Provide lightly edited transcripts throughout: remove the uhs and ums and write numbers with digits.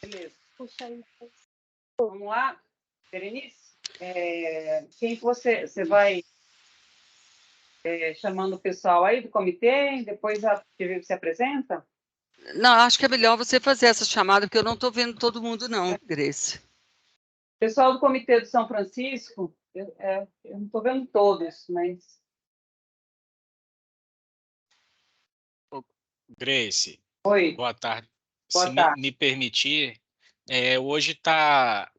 Beleza. Puxa aí. Vamos lá, Berenice? Quem que você vai chamando o pessoal aí do comitê, depois a TV se apresenta? Não, acho que é melhor você fazer essa chamada, porque eu não estou vendo todo mundo, não, Grace. Pessoal do Comitê do São Francisco, eu não estou vendo todos, mas... Grace, Oi. boa tarde. Boa Se tarde. me permitir, hoje está,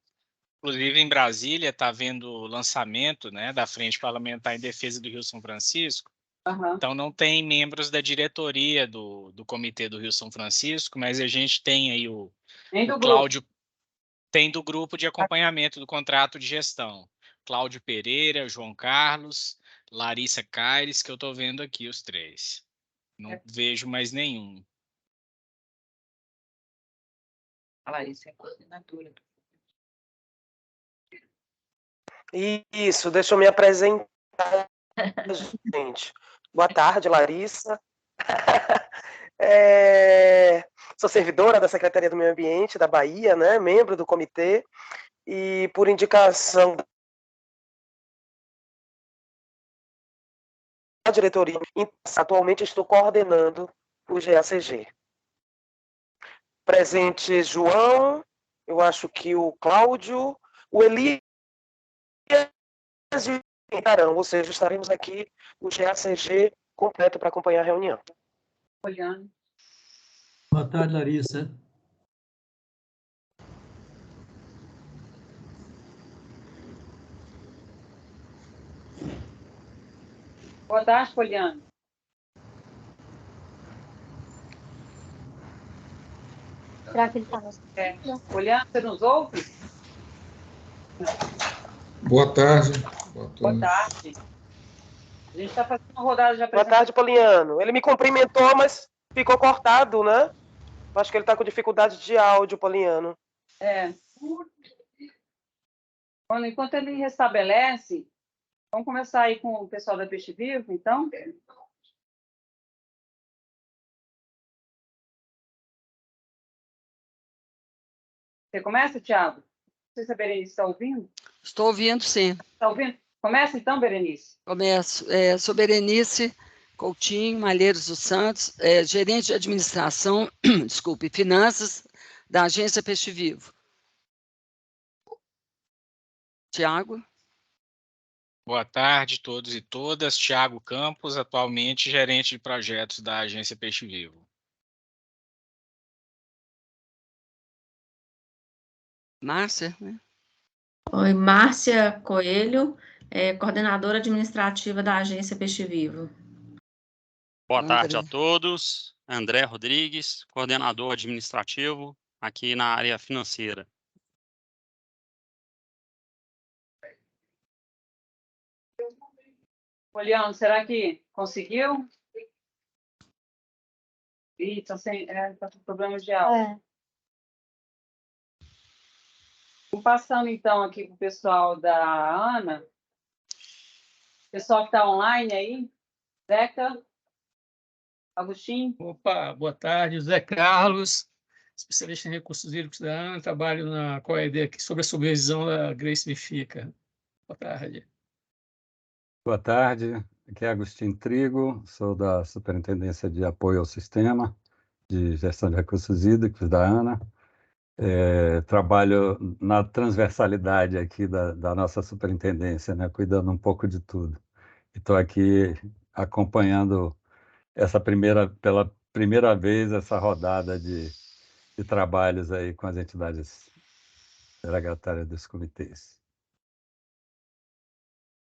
inclusive em Brasília, está havendo o lançamento, né, da Frente Parlamentar em Defesa do Rio São Francisco. Uhum. Então, não tem membros da diretoria do Comitê do Rio São Francisco, mas a gente tem aí o Cláudio, tem do grupo de acompanhamento do contrato de gestão. Cláudio Pereira, João Carlos, Larissa Caires, que eu estou vendo aqui os três. Não vejo mais nenhum. A Larissa é coordenadora. Isso, deixa eu me apresentar, gente. Boa tarde, Larissa. Sou servidora da Secretaria do Meio Ambiente da Bahia, né? Membro do comitê, e por indicação da diretoria, atualmente estou coordenando o GACG. Presente João, eu acho que o Cláudio, o Elias e o Tarão, ou seja, estaremos aqui o GACG completo para acompanhar a reunião. Olhando. Boa tarde, Larissa. Boa tarde, Poliana. Será que ele está nos... Poliana, você nos ouve? Boa tarde. Boa tarde. A gente está fazendo uma rodada de apresentação. Boa tarde, Poliano. Ele me cumprimentou, mas ficou cortado, né? Acho que ele está com dificuldade de áudio, Poliano. Bom, enquanto ele restabelece, vamos começar aí com o pessoal da Peixe Vivo, então? Você começa, Thiago? Não sei se a Berenice está ouvindo. Estou ouvindo, sim. Está ouvindo? Começa então, Berenice. Começo. Sou Berenice Coutinho Malheiros dos Santos, gerente de administração, desculpe, finanças da agência Peixe Vivo. Tiago? Boa tarde a todos e todas. Tiago Campos, atualmente gerente de projetos da agência Peixe Vivo. Márcia, né? Oi, Márcia Coelho, coordenadora administrativa da agência Peixe Vivo. Boa tarde a todos. André Rodrigues, coordenador administrativo aqui na área financeira. Poliano, será que conseguiu? Está com problemas de áudio. Vou passando, então, aqui para o pessoal da Ana. Pessoal que está online aí. Zeca, Agostinho. Opa, boa tarde. José Carlos, especialista em recursos hídricos da ANA, trabalho na COED aqui sob a supervisão da Grace Bifica. Boa tarde. Boa tarde, aqui é Agostinho Trigo, sou da Superintendência de Apoio ao Sistema de Gestão de Recursos Hídricos da ANA. Trabalho na transversalidade aqui da nossa superintendência, né, cuidando um pouco de tudo. Estou aqui acompanhando pela primeira vez essa rodada de trabalhos aí com as entidades delegatárias dos comitês.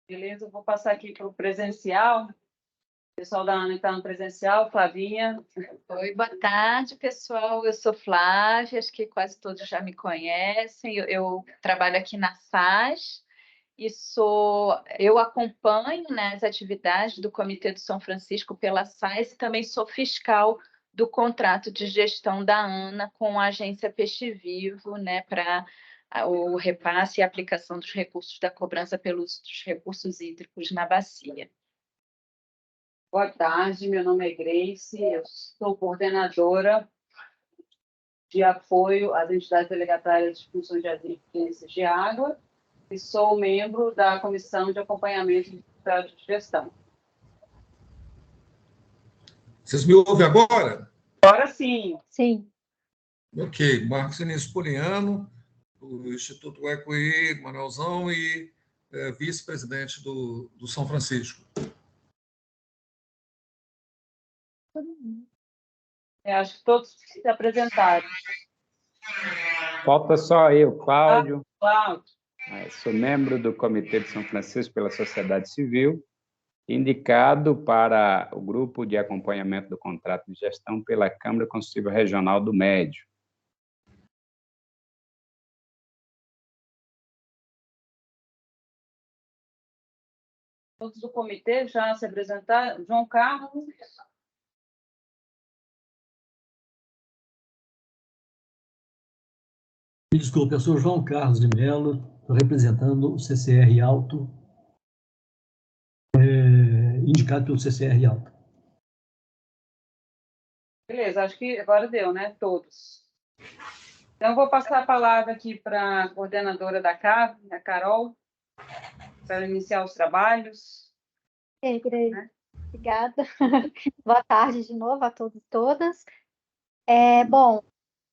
Beleza, eu vou passar aqui para o presencial. O pessoal da ANA está no presencial. Flavinha. Oi, boa tarde, pessoal. Eu sou Flávia, acho que quase todos já me conhecem. Eu trabalho aqui na SAS e eu acompanho, né, as atividades do Comitê do São Francisco pela SAS e também sou fiscal do contrato de gestão da ANA com a agência Peixe Vivo, né, para o repasse e aplicação dos recursos da cobrança pelos recursos hídricos na bacia. Boa tarde, meu nome é Grace, eu sou coordenadora de apoio às entidades delegatárias de funções de agências de água e sou membro da Comissão de Acompanhamento do Contrato de Gestão. Vocês me ouvem agora? Agora sim. Sim. Ok. Marcos Vinícius Poliano, do Instituto EcoI, Manuelzão, e vice-presidente do São Francisco. Acho que todos se apresentaram. Falta só eu, Cláudio. Cláudio. Sou membro do Comitê de São Francisco pela Sociedade Civil, indicado para o Grupo de Acompanhamento do Contrato de Gestão pela Câmara Consultiva Regional do Médio. Todos do comitê já se apresentaram. João Carlos. Me desculpe, eu sou João Carlos de Mello, estou representando o CCR Alto, indicado pelo CCR Alto. Beleza, acho que agora deu, né? Todos. Então, eu vou passar a palavra aqui para a coordenadora da CAV, a Carol, para iniciar os trabalhos. Grace, obrigada. Boa tarde de novo a todos e todas. Bom,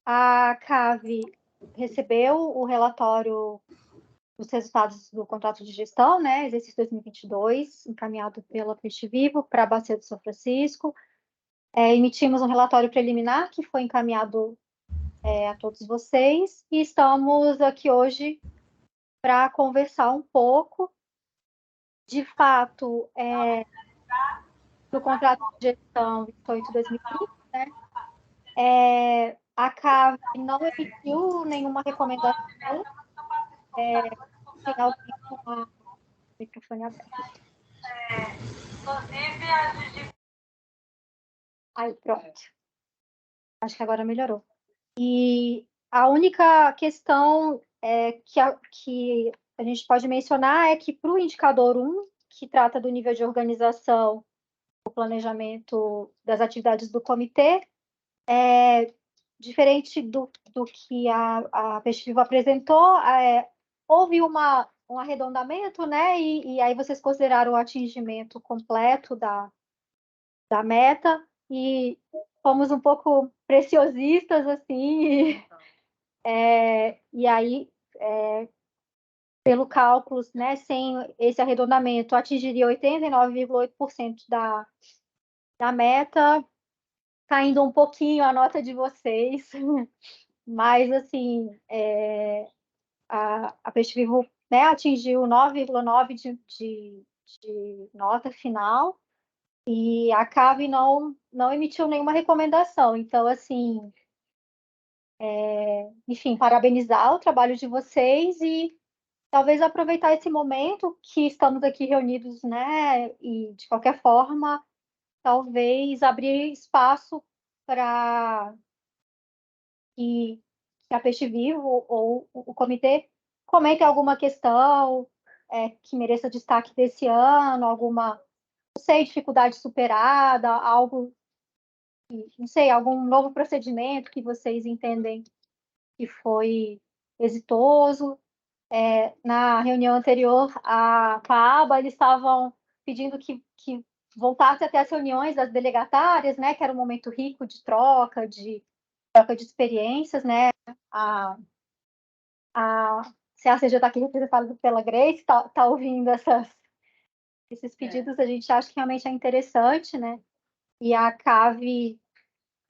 a CAV recebeu o relatório dos resultados do contrato de gestão, né, exercício 2022, encaminhado pela Peixe Vivo para a Bacia do São Francisco. Emitimos um relatório preliminar que foi encaminhado a todos vocês e estamos aqui hoje para conversar um pouco. De fato, no contrato de gestão 28/2020, né, a CAV não emitiu nenhuma recomendação. Tem alguém com o microfone aberto. Inclusive, a Aí, pronto. Acho que agora melhorou. E a única questão que a gente pode mencionar é que para o indicador 1, que trata do nível de organização, o planejamento das atividades do comitê, diferente do que a Peixe Vivo apresentou, houve um arredondamento, né? E aí vocês consideraram o atingimento completo da meta e fomos um pouco preciosistas, assim, e aí, pelo cálculo, né, sem esse arredondamento, atingiria 89,8% da meta, caindo um pouquinho a nota de vocês, mas, assim, a Peixe Vivo, né, atingiu 9,9% de nota final, e a CAV não emitiu nenhuma recomendação. Então, assim, enfim, parabenizar o trabalho de vocês e talvez aproveitar esse momento que estamos aqui reunidos, né, e de qualquer forma, talvez abrir espaço para que a Peixe Vivo ou o comitê comente alguma questão que mereça destaque desse ano, alguma, não sei, dificuldade superada, algo, não sei, algum novo procedimento que vocês entendem que foi exitoso. Na reunião anterior, com a ABA, eles estavam pedindo que voltasse até as reuniões das delegatárias, né, que era um momento rico de troca de experiências, né? A CACG está aqui representada pela Grace, está ouvindo esses pedidos, a gente acha que realmente é interessante, né? E a CAV,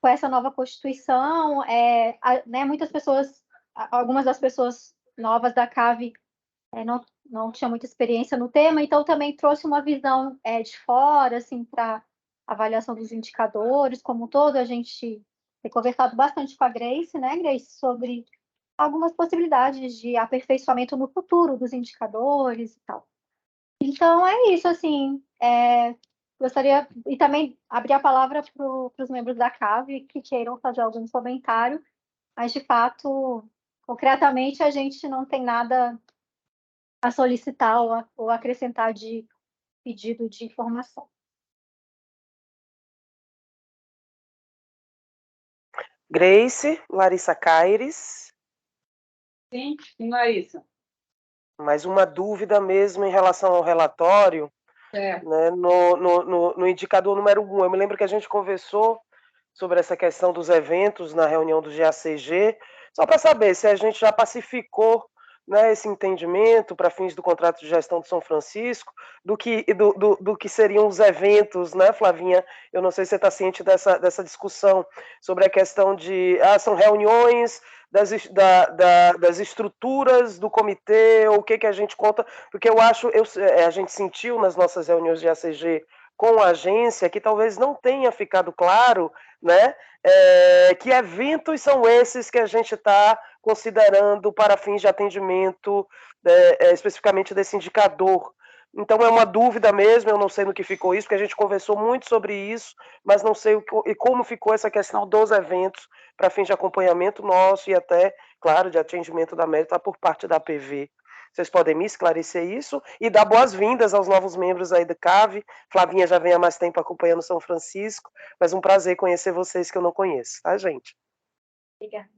com essa nova Constituição, né, muitas pessoas, algumas das pessoas novas da CAV não tinham muita experiência no tema, então também trouxe uma visão de fora, assim, para avaliação dos indicadores como um todo. A gente tem conversado bastante com a Grace, né, Grace, sobre algumas possibilidades de aperfeiçoamento no futuro dos indicadores e tal. Então, é isso, assim, gostaria, e também abrir a palavra para os membros da CAV que queiram fazer algum comentário, mas, de fato, concretamente, a gente não tem nada a solicitar ou acrescentar de pedido de informação. Grace, Larissa Caires. Sim, Larissa. Mais uma dúvida mesmo em relação ao relatório, né, no indicador número 1. Eu me lembro que a gente conversou sobre essa questão dos eventos na reunião do GACG, só para saber se a gente já pacificou, né, esse entendimento para fins do contrato de gestão de São Francisco, do que seriam os eventos, né, Flavinha? Eu não sei se você está ciente dessa discussão sobre a questão de são reuniões das estruturas do comitê, ou o que a gente conta, porque eu acho, a gente sentiu nas nossas reuniões de ACG com a agência que talvez não tenha ficado claro, né, que eventos são esses que a gente está considerando para fins de atendimento, especificamente desse indicador. Então é uma dúvida mesmo, eu não sei no que ficou isso, porque a gente conversou muito sobre isso, mas não sei como ficou essa questão dos eventos para fins de acompanhamento nosso e até, claro, de atendimento da meta por parte da APV. Vocês podem me esclarecer isso e dar boas-vindas aos novos membros aí do CAV. Flavinha já vem há mais tempo acompanhando São Francisco, mas um prazer conhecer vocês que eu não conheço, tá, gente? Obrigada.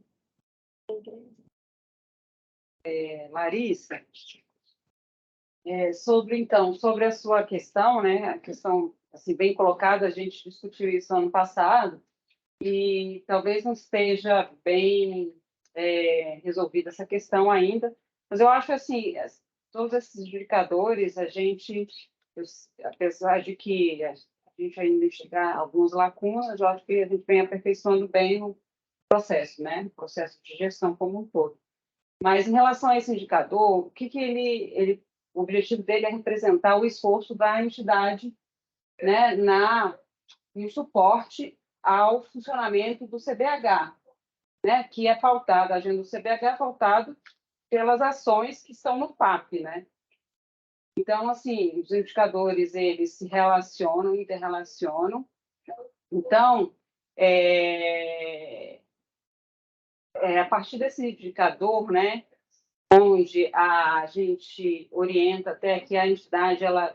Larissa, sobre a sua questão, né, a questão assim, bem colocada, a gente discutiu isso ano passado, e talvez não esteja bem resolvida essa questão ainda, mas eu acho assim, todos esses indicadores, apesar de que a gente ainda enxergar algumas lacunas, eu acho que a gente vem aperfeiçoando bem o processo, né, o processo de gestão como um todo. Mas em relação a esse indicador, o objetivo dele é representar o esforço da entidade, né, no suporte ao funcionamento do CBH, né, que é pautado, a agenda do CBH é pautado pelas ações que estão no PAP, né? Então, assim, os indicadores, eles se relacionam, interrelacionam. Então, a partir desse indicador, né, onde a gente orienta até que a entidade ela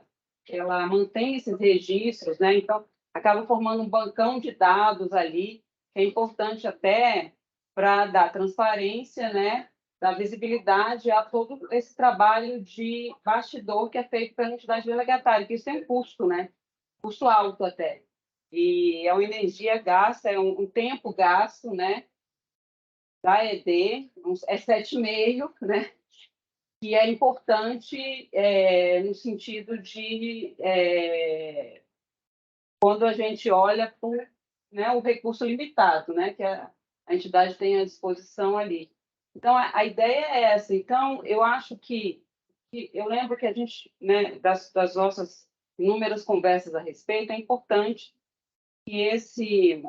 mantém esses registros, né? Então, acaba formando um bancão de dados ali, que é importante até para dar transparência, né? Dar visibilidade a todo esse trabalho de bastidor que é feito pela entidade delegatária, que isso tem custo, né? Custo alto até. E é uma energia gasta, é um tempo gasto, né? Da ED, é 7,5, né? Que é importante no sentido de quando a gente olha para, né, o recurso limitado, né, que a entidade tem à disposição ali. Então, a ideia é essa. Então, eu acho que eu lembro que a gente, né, das nossas inúmeras conversas a respeito, é importante que assim,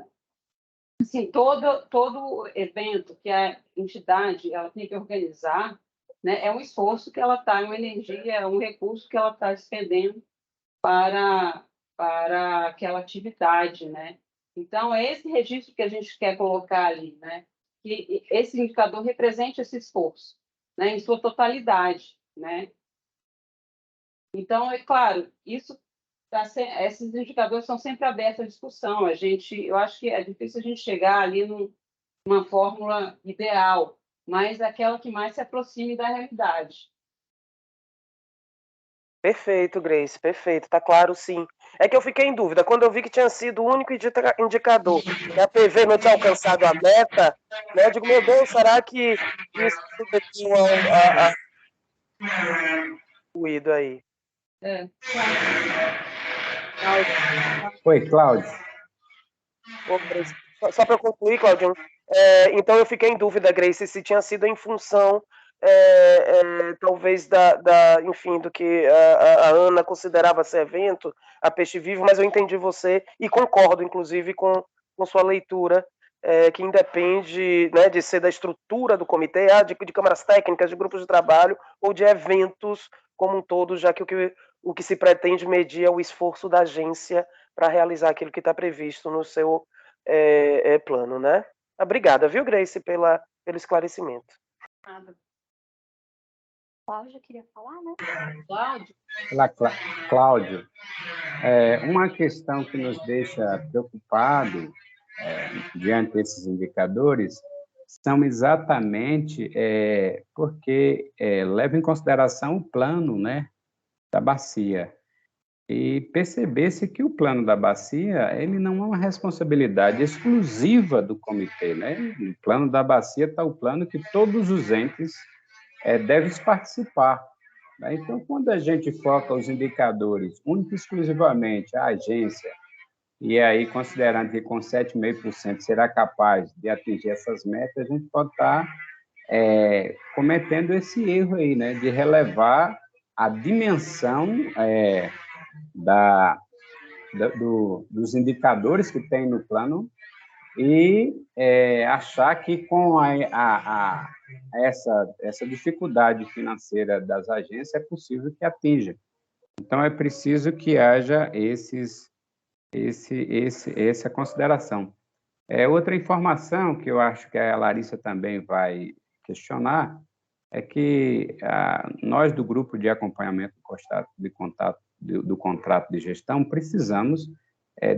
todo evento que a entidade ela tem que organizar, né, é um esforço que ela está, uma energia, é um recurso que ela está despendendo para aquela atividade, né? Então, é esse registro que a gente quer colocar ali, né? Que esse indicador represente esse esforço, né? Em sua totalidade, né? Então, é claro, esses indicadores são sempre abertos à discussão. Eu acho que é difícil a gente chegar ali numa fórmula ideal, mas aquela que mais se aproxime da realidade. Perfeito, Grace, perfeito, tá claro, sim. É que eu fiquei em dúvida, quando eu vi que tinha sido o único indicador, que a PV não tinha alcançado a meta, né, eu digo, meu Deus, será que isso submetiu a ruído aí? Oi, Cláudio. Só para eu concluir, Claudinho, então eu fiquei em dúvida, Grace, se tinha sido em função talvez enfim, do que a Ana considerava ser evento, a Peixe Vivo, mas eu entendi você e concordo, inclusive, com sua leitura, que independe, né, de ser da estrutura do comitê, de câmaras técnicas, de grupos de trabalho ou de eventos como um todo, já que o que se pretende medir é o esforço da agência para realizar aquilo que está previsto no seu plano, né? Obrigada, viu, Grace, pelo esclarecimento. Nada. Cláudio queria falar, né? Cláudio? Olá, Cláudio. Uma questão que nos deixa preocupado diante desses indicadores são exatamente porque levam em consideração o plano, né, da bacia. E perceber-se que o plano da bacia, ele não é uma responsabilidade exclusiva do comitê, né? No plano da bacia está o plano que todos os entes devem participar, né? Então, quando a gente foca os indicadores única e exclusivamente à agência, e aí considerando que com 7,5% será capaz de atingir essas metas, a gente pode estar cometendo esse erro aí, né? De relevar a dimensão dos indicadores que tem no plano e achar que com essa dificuldade financeira das agências é possível que atinja. Então, é preciso que haja essa consideração. Outra informação que eu acho que a Larissa também vai questionar é que nós, do Grupo de Acompanhamento do Contrato de Gestão, precisamos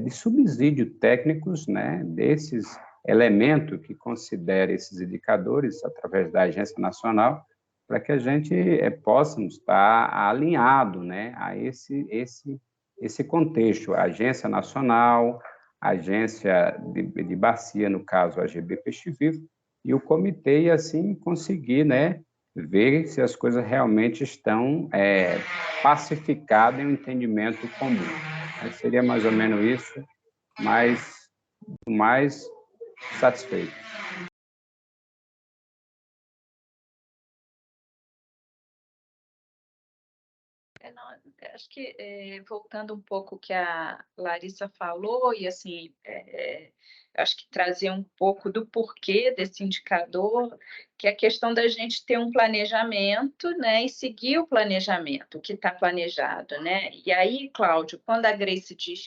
de subsídio técnicos, né, desses elementos que considera esses indicadores através da Agência Nacional, para que a gente possamos estar alinhado, né, a esse contexto, a Agência Nacional, a Agência de Bacia, no caso, a GB Peixe Vivo, e o comitê, e assim conseguir, né, ver se as coisas realmente estão pacificadas em um entendimento comum. Seria mais ou menos isso, mas mais satisfeito. Acho que, voltando um pouco o que a Larissa falou, e assim, acho que trazer um pouco do porquê desse indicador, que é a questão da gente ter um planejamento, né, e seguir o planejamento que está planejado, né? E aí, Cláudio, quando a Grace diz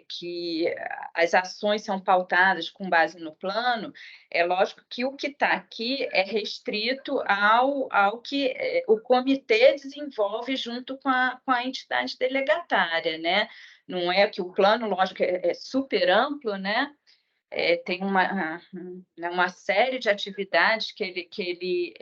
que as ações são pautadas com base no plano, é lógico que o que está aqui é restrito ao que o comitê desenvolve junto com a entidade delegatária, né? Não é que o plano, lógico, é super amplo, né? Tem uma série de atividades que ele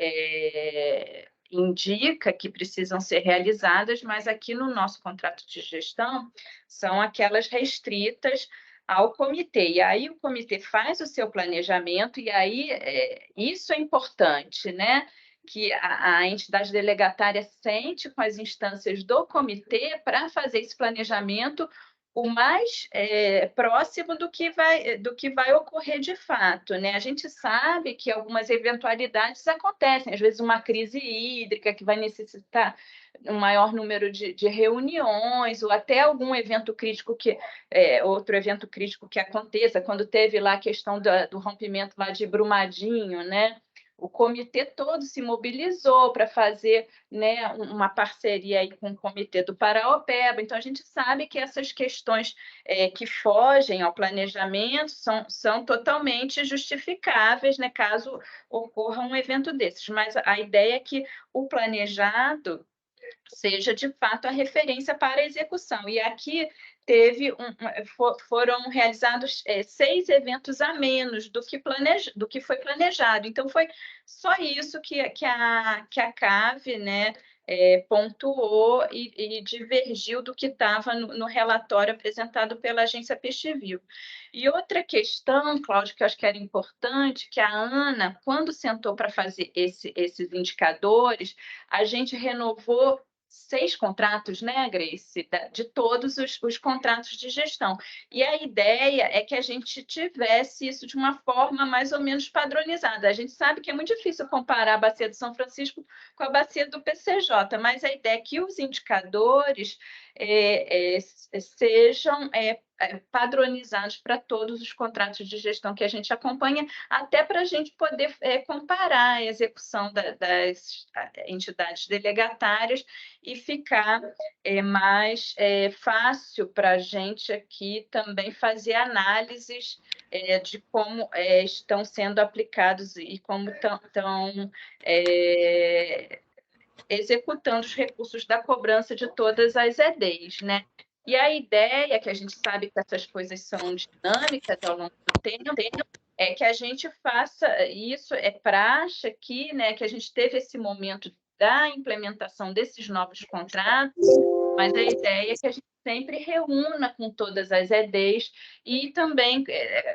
indica que precisam ser realizadas, mas aqui no nosso contrato de gestão são aquelas restritas ao comitê. E aí o comitê faz o seu planejamento, e aí isso é importante, né? Que a entidade delegatária sente com as instâncias do comitê para fazer esse planejamento o mais próximo do que vai ocorrer de fato, né? A gente sabe que algumas eventualidades acontecem, às vezes uma crise hídrica que vai necessitar um maior número de reuniões, ou até algum evento crítico outro evento crítico que aconteça, quando teve lá a questão do rompimento lá de Brumadinho, né? O comitê todo se mobilizou para fazer, né, uma parceria aí com o comitê do Paraopeba. Então, a gente sabe que essas questões que fogem ao planejamento são totalmente justificáveis, né, caso ocorra um evento desses. Mas a ideia é que o planejado seja, de fato, a referência para a execução. E aqui foram realizados 6 eventos a menos do que foi planejado. Então, foi só isso que a CAV, né, pontuou e divergiu do que estava no relatório apresentado pela Agência Peixe Vivo. E outra questão, Cláudio, que eu acho que era importante, que a Ana, quando sentou para fazer esses indicadores, a gente renovou 6 contratos, né, Grace, de todos os contratos de gestão. E a ideia é que a gente tivesse isso de uma forma mais ou menos padronizada. A gente sabe que é muito difícil comparar a Bacia do São Francisco com a Bacia do PCJ, mas a ideia é que os indicadores sejam padronizados para todos os contratos de gestão que a gente acompanha, até para a gente poder comparar a execução das entidades delegatárias e ficar mais fácil para a gente aqui também fazer análises de como estão sendo aplicados e como estão executando os recursos da cobrança de todas as EDEs, né? E a ideia, que a gente sabe que essas coisas são dinâmicas ao longo do tempo, é que a gente faça isso, é praxe aqui, né, que a gente teve esse momento da implementação desses novos contratos, mas a ideia é que a gente sempre reúna com todas as EDs e também,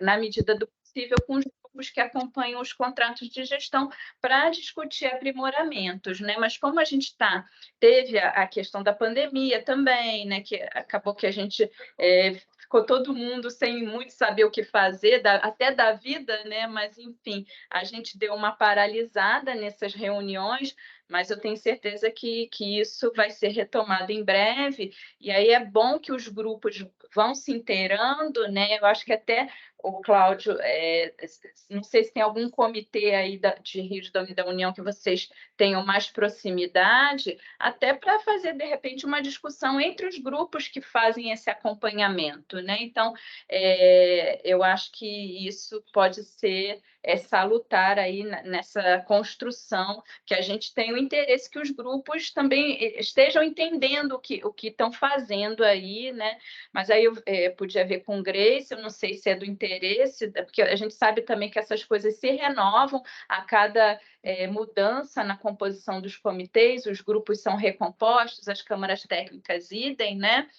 na medida do possível, com os grupos que acompanham os contratos de gestão para discutir aprimoramentos, né? Mas como a gente teve a questão da pandemia também, né? Que acabou que a gente ficou todo mundo sem muito saber o que fazer, até da vida, né? Mas, enfim, a gente deu uma paralisada nessas reuniões, mas eu tenho certeza que isso vai ser retomado em breve, e aí é bom que os grupos vão se inteirando, né? Eu acho que até o Cláudio, não sei se tem algum comitê aí de Rio da União que vocês tenham mais proximidade, até para fazer, de repente, uma discussão entre os grupos que fazem esse acompanhamento, né? Então, eu acho que isso pode ser salutar aí nessa construção, que a gente tem o interesse que os grupos também estejam entendendo o que estão fazendo aí, né? Mas aí eu podia ver com Grace, eu não sei se é do interesse, porque a gente sabe também que essas coisas se renovam a cada mudança na composição dos comitês, os grupos são recompostos, as câmaras técnicas idem, né?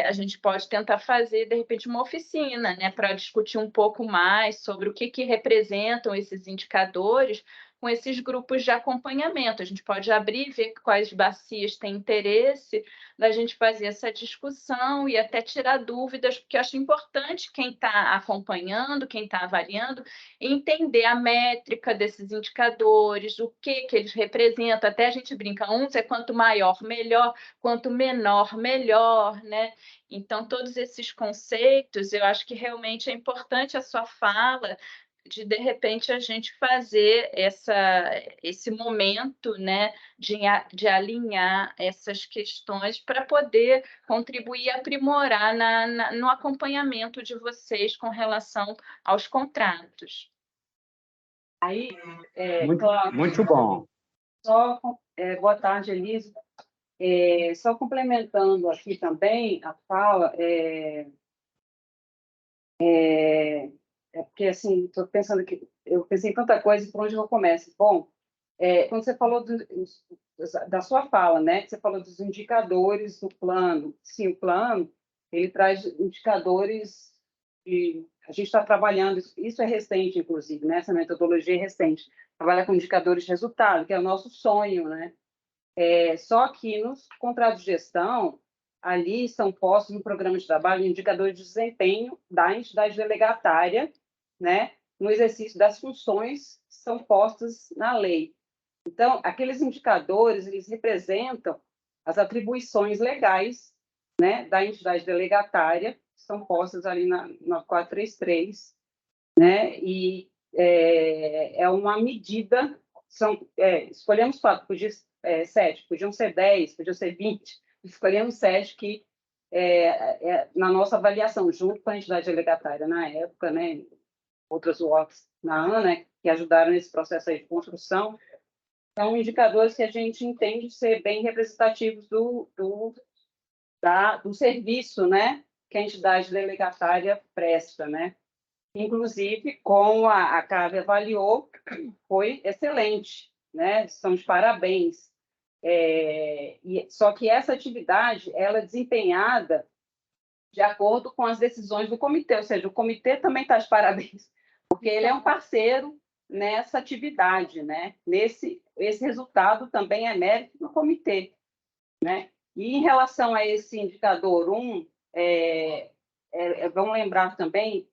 A gente pode tentar fazer, de repente, uma oficina, né, para discutir um pouco mais sobre o que representam esses indicadores com esses grupos de acompanhamento. A gente pode abrir e ver quais bacias têm interesse da gente fazer essa discussão e até tirar dúvidas, porque eu acho importante quem está acompanhando, quem está avaliando, entender a métrica desses indicadores, o que eles representam. Até a gente brinca, uns é quanto maior, melhor, quanto menor, melhor, né? Então, todos esses conceitos, eu acho que realmente é importante a sua fala, de repente, a gente fazer esse momento, né, de alinhar essas questões para poder contribuir e aprimorar no acompanhamento de vocês com relação aos contratos. Aí, Muito bom. Boa tarde, Elisa. Só complementando aqui também a fala, porque assim, estou pensando que eu pensei em tanta coisa e por onde eu começo. Bom, quando você falou da sua fala, né, que você falou dos indicadores do plano, sim, o plano ele traz indicadores a gente está trabalhando, isso é recente, inclusive, né, essa metodologia é recente, trabalha com indicadores de resultado, que é o nosso sonho, né? Só que nos contratos de gestão, ali são postos no programa de trabalho indicadores de desempenho da entidade delegatária, né, no exercício das funções que são postas na lei. Então, aqueles indicadores, eles representam as atribuições legais, né, da entidade delegatária, que são postas ali na 433, né, e é uma medida, escolhemos 4, podia 7, podiam ser 10, podiam ser 20, escolhemos 7 que, na nossa avaliação, junto com a entidade delegatária na época, né, outras UOCs na ANA, né, que ajudaram nesse processo aí de construção, são indicadores que a gente entende ser bem representativos do serviço, né, que a entidade delegatária presta, né? Inclusive, como a CAV avaliou, foi excelente, né? Estamos de parabéns. Só que essa atividade ela é desempenhada de acordo com as decisões do comitê, ou seja, o comitê também está de parabéns, porque ele é um parceiro nessa atividade, né? Esse resultado também é mérito do comitê, né? E em relação a esse indicador 1, vamos lembrar também,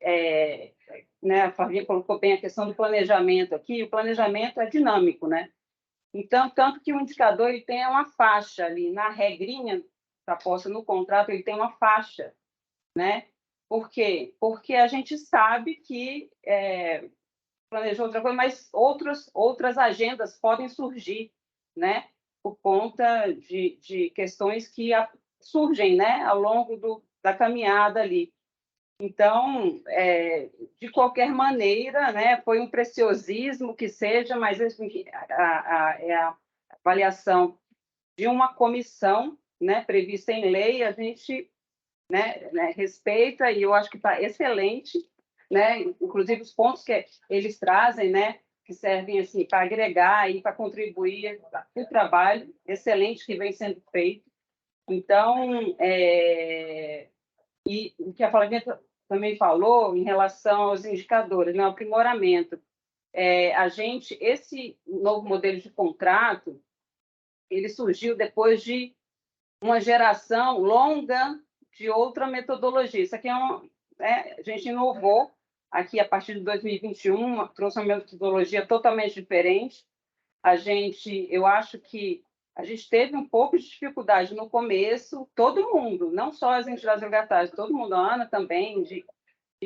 né, a Flavinha colocou bem a questão do planejamento aqui, o planejamento é dinâmico, né? Então, tanto que o indicador ele tem uma faixa ali, na regrinha está posta no contrato, ele tem uma faixa, né? Por quê? Porque a gente sabe que planejou outra coisa, mas outras agendas podem surgir, né? Por conta de questões que surgem, né? Ao longo da caminhada ali. Então, de qualquer maneira, né? Foi um preciosismo que seja, mas a avaliação de uma comissão, né? Prevista em lei, a gente né, respeita, e eu acho que está excelente, né? Inclusive os pontos que eles trazem, né, que servem assim para agregar e para contribuir para o trabalho excelente que vem sendo feito. Então, e o que a Flavinha também falou em relação aos indicadores, né, o aprimoramento. Esse novo modelo de contrato, ele surgiu depois de uma geração longa de outra metodologia. Isso aqui a gente inovou aqui a partir de 2021, trouxe uma metodologia totalmente diferente. Eu acho que a gente teve um pouco de dificuldade no começo, todo mundo, não só as entidades resgatárias, todo mundo, a Ana também, de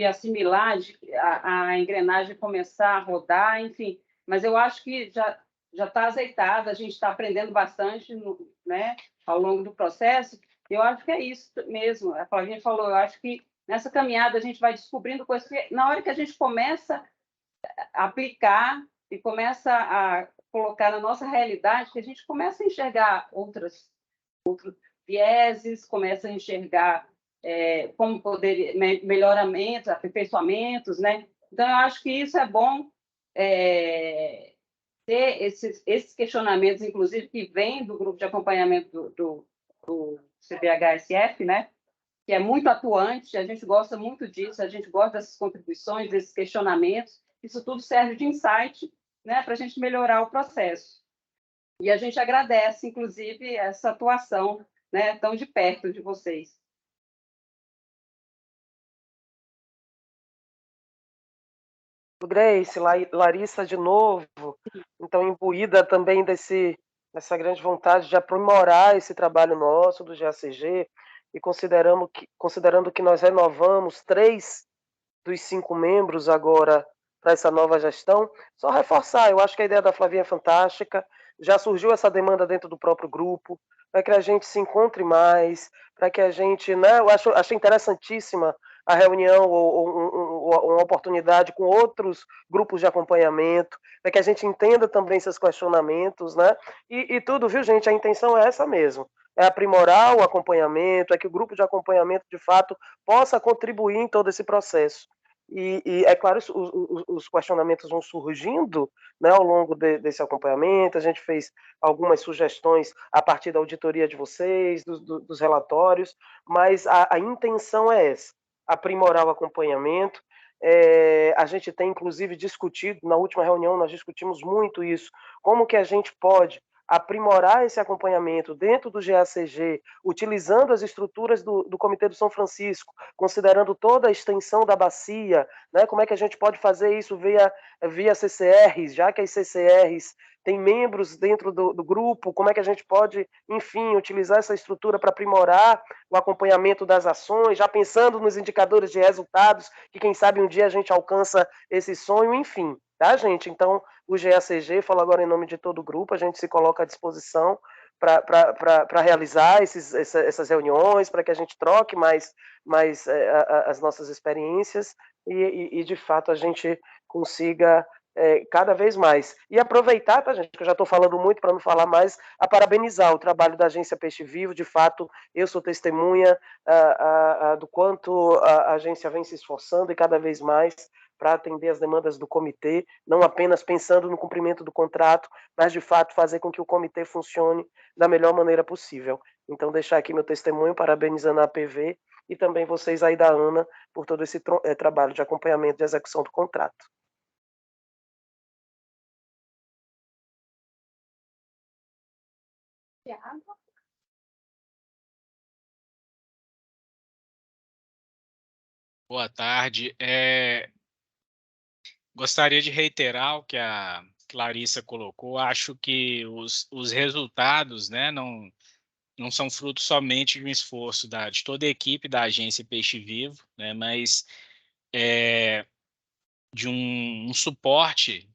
assimilar, a engrenagem começar a rodar, enfim. Mas eu acho que já está azeitada, a gente está aprendendo bastante, né, ao longo do processo. Eu acho que é isso mesmo. A Flavinha falou, eu acho que nessa caminhada a gente vai descobrindo coisas que, na hora que a gente começa a aplicar e começa a colocar na nossa realidade, que a gente começa a enxergar outros vieses, começa a enxergar como poder melhoramentos, aperfeiçoamentos, né? Então, eu acho que isso é bom ter esses questionamentos, inclusive, que vêm do grupo de acompanhamento do CBHSF, né? Que é muito atuante, a gente gosta muito disso, a gente gosta dessas contribuições, desses questionamentos, isso tudo serve de insight, né, para a gente melhorar o processo. E a gente agradece, inclusive, essa atuação, né, tão de perto de vocês. Grace, Larissa de novo, então imbuída também dessa grande vontade de aprimorar esse trabalho nosso do GACG, e considerando que nós renovamos 3 dos 5 membros agora para essa nova gestão, só reforçar, eu acho que a ideia da Flavinha é fantástica, já surgiu essa demanda dentro do próprio grupo, para que a gente se encontre mais, para que a gente, né, eu achei interessantíssima a reunião ou uma oportunidade com outros grupos de acompanhamento, para que a gente entenda também seus questionamentos, né? E tudo, viu, gente? A intenção é essa mesmo. É aprimorar o acompanhamento, é que o grupo de acompanhamento, de fato, possa contribuir em todo esse processo. E é claro, os questionamentos vão surgindo, né, ao longo desse acompanhamento. A gente fez algumas sugestões a partir da auditoria de vocês, dos relatórios, mas a intenção é essa, aprimorar o acompanhamento. A gente tem, inclusive, discutido, na última reunião nós discutimos muito isso, como que a gente pode aprimorar esse acompanhamento dentro do GACG, utilizando as estruturas do Comitê do São Francisco, considerando toda a extensão da bacia, né? Como é que a gente pode fazer isso via CCRs, já que as CCRs têm membros dentro do grupo, como é que a gente pode, enfim, utilizar essa estrutura para aprimorar o acompanhamento das ações, já pensando nos indicadores de resultados, que quem sabe um dia a gente alcança esse sonho, enfim. Tá, gente? Então, o GACG, falo agora em nome de todo o grupo, a gente se coloca à disposição para realizar essas reuniões, para que a gente troque mais as nossas experiências e, de fato, a gente consiga cada vez mais. E aproveitar, tá, gente, que eu já estou falando muito para não falar mais, a parabenizar o trabalho da Agência Peixe Vivo. De fato, eu sou testemunha do quanto a agência vem se esforçando e cada vez mais para atender as demandas do comitê, não apenas pensando no cumprimento do contrato, mas de fato fazer com que o comitê funcione da melhor maneira possível. Então, deixar aqui meu testemunho, parabenizando a APV e também vocês aí da ANA por todo esse trabalho de acompanhamento de execução do contrato. Boa tarde. Gostaria de reiterar o que a Clarissa colocou. Acho que os resultados, né, não são fruto somente de um esforço de toda a equipe da Agência Peixe Vivo, né, mas de um suporte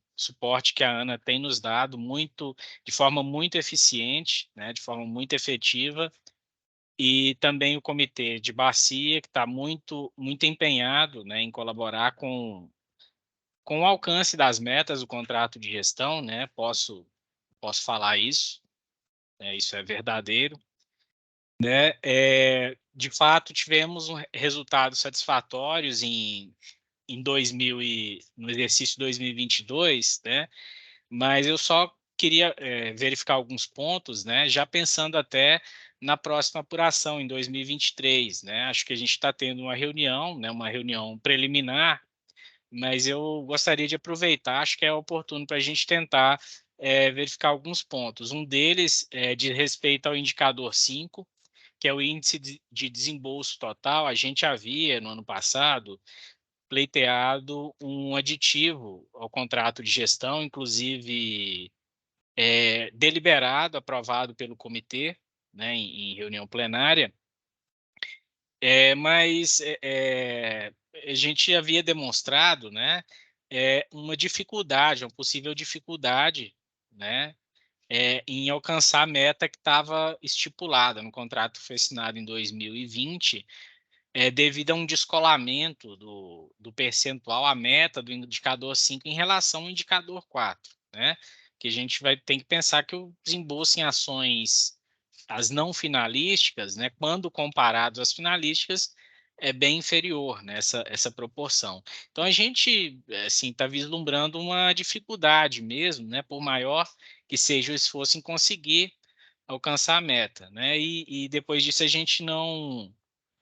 que a Ana tem nos dado de forma muito eficiente, né, de forma muito efetiva, e também o comitê de bacia, que está muito empenhado, né, em colaborar com o alcance das metas do contrato de gestão, né, posso falar isso, né, isso é verdadeiro, né, de fato, tivemos resultados satisfatórios no exercício 2022, né? Mas eu só queria verificar alguns pontos, né? Já pensando até na próxima apuração, em 2023, né? Acho que a gente está tendo uma reunião, né? Uma reunião preliminar, mas eu gostaria de aproveitar, acho que é oportuno para a gente tentar verificar alguns pontos. Um deles é de respeito ao indicador 5, que é o índice de desembolso total. A gente havia, no ano passado, pleiteado um aditivo ao contrato de gestão, inclusive deliberado, aprovado pelo comitê, né, em reunião plenária, mas a gente havia demonstrado, né, uma dificuldade, uma possível dificuldade, né, em alcançar a meta que estava estipulada no contrato que foi assinado em 2020, devido a um descolamento do percentual, a meta do indicador 5 em relação ao indicador 4, né? Que a gente tem que pensar que o desembolso em ações, as não finalísticas, né, quando comparados às finalísticas, é bem inferior, né, essa proporção. Então, a gente assim, está vislumbrando uma dificuldade mesmo, né, por maior que seja o esforço em conseguir alcançar a meta, né? E depois disso a gente não,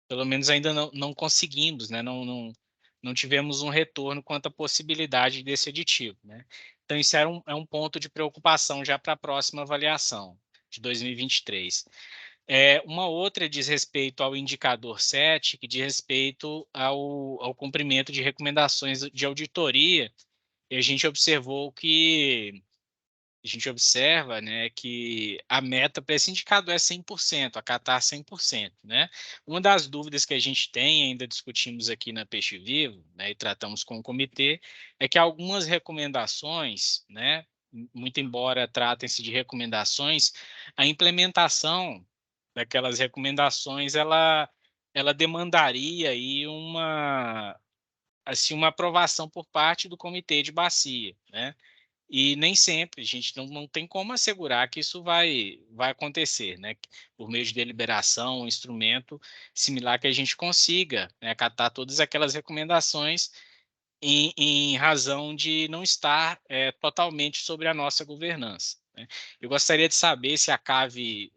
pelo menos ainda não conseguimos, né? Não tivemos um retorno quanto à possibilidade desse aditivo, né? Então, isso é um ponto de preocupação já para a próxima avaliação de 2023. Uma outra diz respeito ao indicador 7, que diz respeito ao cumprimento de recomendações de auditoria, e a gente observa, né, que a meta para esse indicador é 100%, acatar 100%, né? Uma das dúvidas que a gente tem, ainda discutimos aqui na Peixe Vivo, né, e tratamos com o comitê, é que algumas recomendações, né, muito embora tratem-se de recomendações, a implementação daquelas recomendações, ela demandaria aí uma aprovação por parte do comitê de bacia, né? E nem sempre, a gente não tem como assegurar que isso vai acontecer, né? Por meio de deliberação, um instrumento similar que a gente consiga, né, acatar todas aquelas recomendações em razão de não estar totalmente sobre a nossa governança, né? Eu gostaria de saber se a CAV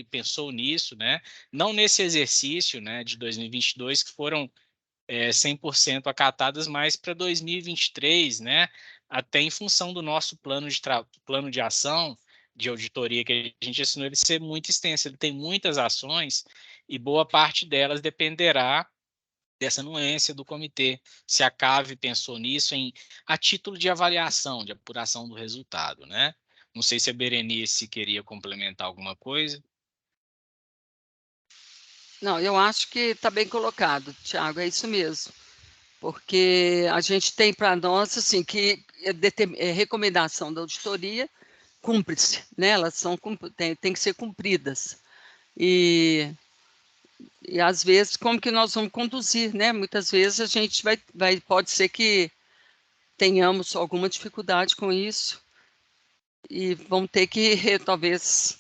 pensou nisso, né? Não nesse exercício, né, de 2022, que foram 100% acatadas, mas para 2023, né, até em função do nosso plano de ação de auditoria que a gente assinou, ele ser muito extenso, ele tem muitas ações e boa parte delas dependerá dessa anuência do comitê, se a CAV pensou nisso a título de avaliação, de apuração do resultado, né? Não sei se a Berenice queria complementar alguma coisa. Não, eu acho que está bem colocado, Tiago, é isso mesmo. Porque a gente tem para nós, assim, que recomendação da auditoria cumpre-se, né? Elas tem que ser cumpridas. E às vezes, como que nós vamos conduzir, né? Muitas vezes a gente pode ser que tenhamos alguma dificuldade com isso e vamos ter que, talvez,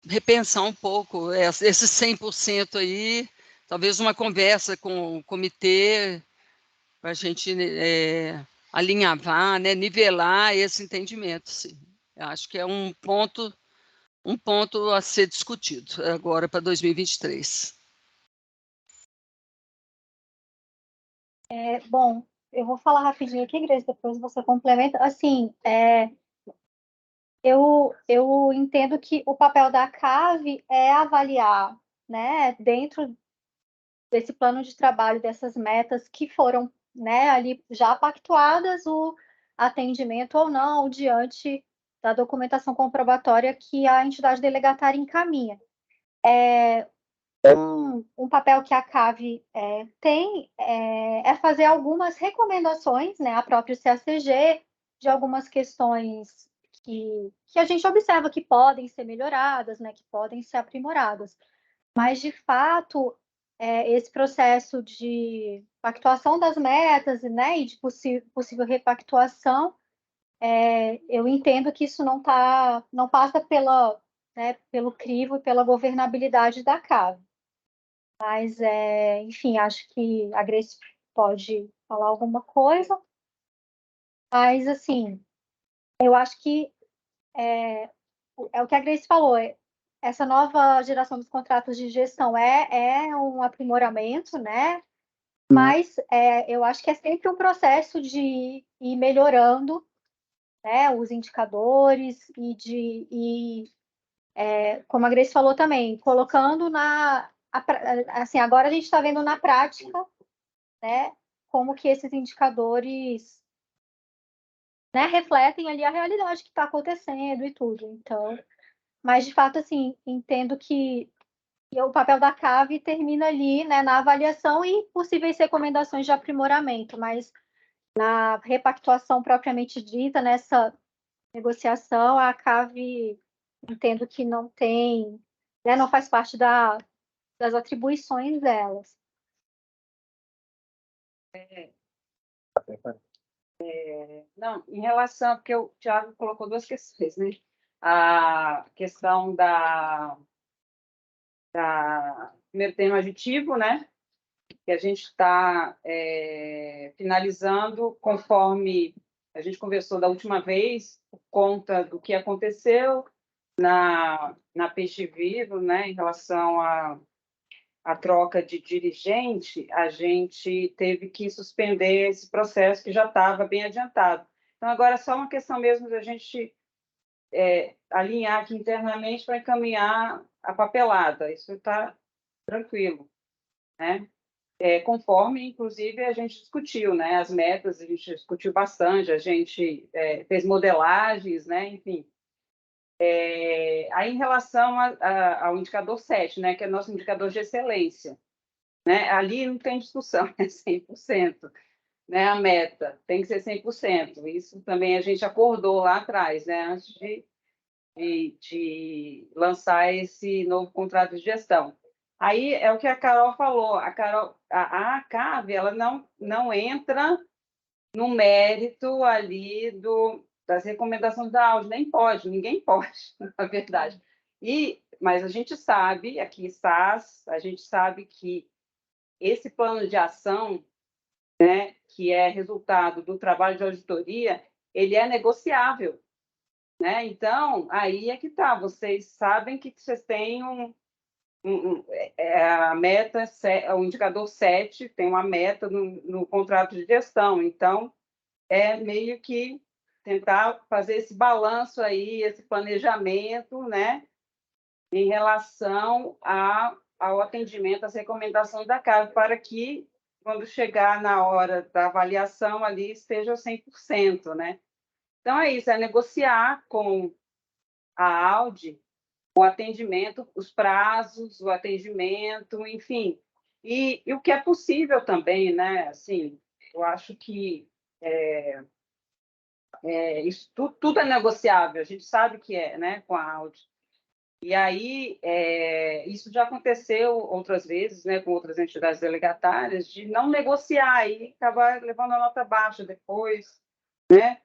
repensar um pouco esses 100% aí, talvez uma conversa com o comitê para a gente alinhavar, né, nivelar esse entendimento. Sim. Eu acho que é um ponto a ser discutido agora para 2023. Bom, eu vou falar rapidinho aqui, Grace, depois você complementa. Assim, eu entendo que o papel da CAV é avaliar, né, dentro desse plano de trabalho, dessas metas que foram, né, ali já pactuadas, o atendimento ou não diante da documentação comprobatória que a entidade delegatária encaminha. Um papel que a CAV tem é fazer algumas recomendações, né, à própria CACG, de algumas questões que a gente observa que podem ser melhoradas, né, que podem ser aprimoradas. Mas, de fato, esse processo de pactuação das metas, né, e de possível repactuação, eu entendo que isso não passa pelo crivo e pela governabilidade da CAV. Mas, enfim, acho que a Grace pode falar alguma coisa. Mas, assim, eu acho que é o que a Grace falou. Essa nova geração dos contratos de gestão é um aprimoramento, né? Mas eu acho que é sempre um processo de ir melhorando, né, os indicadores como a Grace falou também, colocando assim, agora a gente está vendo na prática, né, como que esses indicadores, né, refletem ali a realidade que está acontecendo e tudo. Então, mas de fato, assim, entendo que o papel da CAV termina ali, né, na avaliação e possíveis recomendações de aprimoramento, mas na repactuação propriamente dita, nessa negociação, a CAV entendo que não tem, né, não faz parte das atribuições delas. Não, em relação, porque o Thiago colocou duas questões, né? A questão da primeiro termo aditivo, né? Que a gente está finalizando conforme a gente conversou da última vez, por conta do que aconteceu na Peixe Vivo, né? Em relação a troca de dirigente, a gente teve que suspender esse processo que já estava bem adiantado. Então, agora é só uma questão mesmo da gente alinhar aqui internamente para encaminhar a papelada. Isso está tranquilo, né? Conforme, inclusive, a gente discutiu, né? As metas, a gente discutiu bastante, a gente fez modelagens, né? Enfim. Aí, em relação ao indicador 7, né, que é nosso indicador de excelência, né, ali não tem discussão, é 100%, né, a meta tem que ser 100%. Isso também a gente acordou lá atrás, né, antes de lançar esse novo contrato de gestão. Aí é o que a Carol falou, a CAV ela não entra no mérito ali das recomendações da Audi, nem pode, ninguém pode, na verdade. Mas a gente sabe, aqui SAS, a gente sabe que esse plano de ação, né, que é resultado do trabalho de auditoria, ele é negociável, né? Então, aí é que está, vocês sabem que vocês têm a meta, o indicador 7 tem uma meta no contrato de gestão, então é meio que tentar fazer esse balanço aí, esse planejamento, né, em relação ao atendimento às recomendações da CAV, para que, quando chegar na hora da avaliação, ali esteja 100%, né? Então, é isso, é negociar com a Audi o atendimento, os prazos, o atendimento, enfim. E o que é possível também, né? Assim, eu acho que isso tudo é negociável, a gente sabe que né, com a Audi. E aí, isso já aconteceu outras vezes, né, com outras entidades delegatárias, de não negociar e acabar levando a nota baixa depois, né?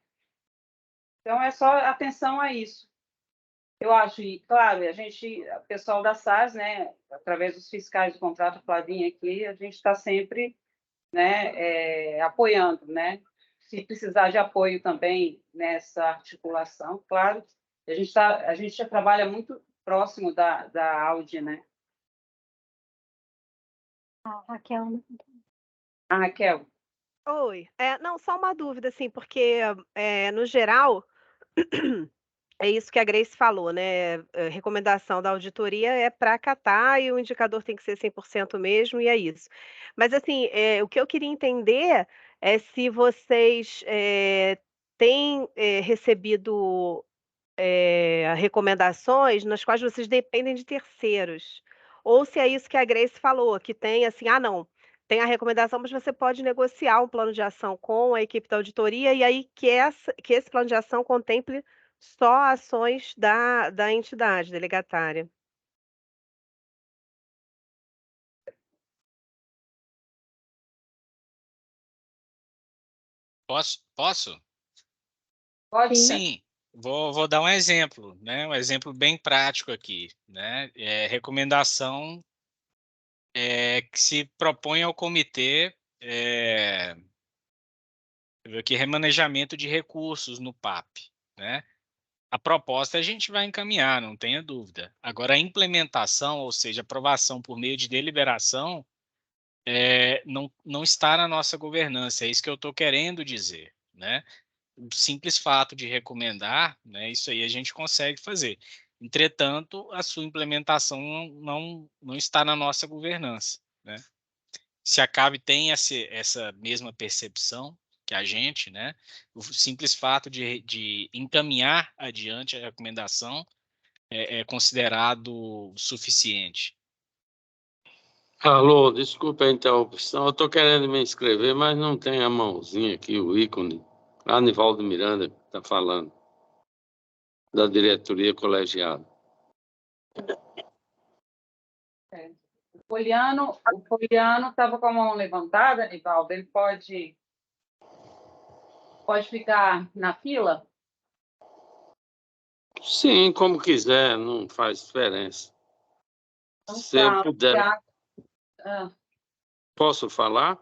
Então, é só atenção a isso. Eu acho, e claro, o pessoal da SAS, né, através dos fiscais do contrato, Flavinha aqui, a gente está sempre, né, apoiando, né? Se precisar de apoio também nessa articulação, claro, a gente já trabalha muito próximo da Audi, né? Raquel. Raquel. Oi. Não, só uma dúvida, assim, porque, no geral, é isso que a Grace falou, né? Recomendação da auditoria é para acatar e o indicador tem que ser 100% mesmo, e é isso. Mas, assim, o que eu queria entender é se vocês têm recebido recomendações nas quais vocês dependem de terceiros. Ou se é isso que a Grace falou, que tem assim, não, tem a recomendação, mas você pode negociar um plano de ação com a equipe da auditoria, e aí que esse plano de ação contemple só ações da entidade delegatária. Posso? Pode. Sim. Vou dar um exemplo, né? Um exemplo bem prático aqui, né? Recomendação que se propõe ao comitê que remanejamento de recursos no PAP, né? A proposta a gente vai encaminhar, não tenha dúvida. Agora, a implementação, ou seja, aprovação por meio de deliberação, não está na nossa governança, é isso que eu estou querendo dizer, né? O simples fato de recomendar, né, isso aí a gente consegue fazer. Entretanto, a sua implementação não está na nossa governança, né? Se a CAV tem essa mesma percepção que a gente, né, o simples fato de encaminhar adiante a recomendação é considerado suficiente. Alô, desculpa a interrupção, eu estou querendo me inscrever, mas não tem a mãozinha aqui, o ícone. Anivaldo Miranda está falando, da diretoria colegiada. O Poliano estava com a mão levantada, Anivaldo, ele pode ficar na fila? Sim, como quiser, não faz diferença. Então, se eu puder... Posso falar?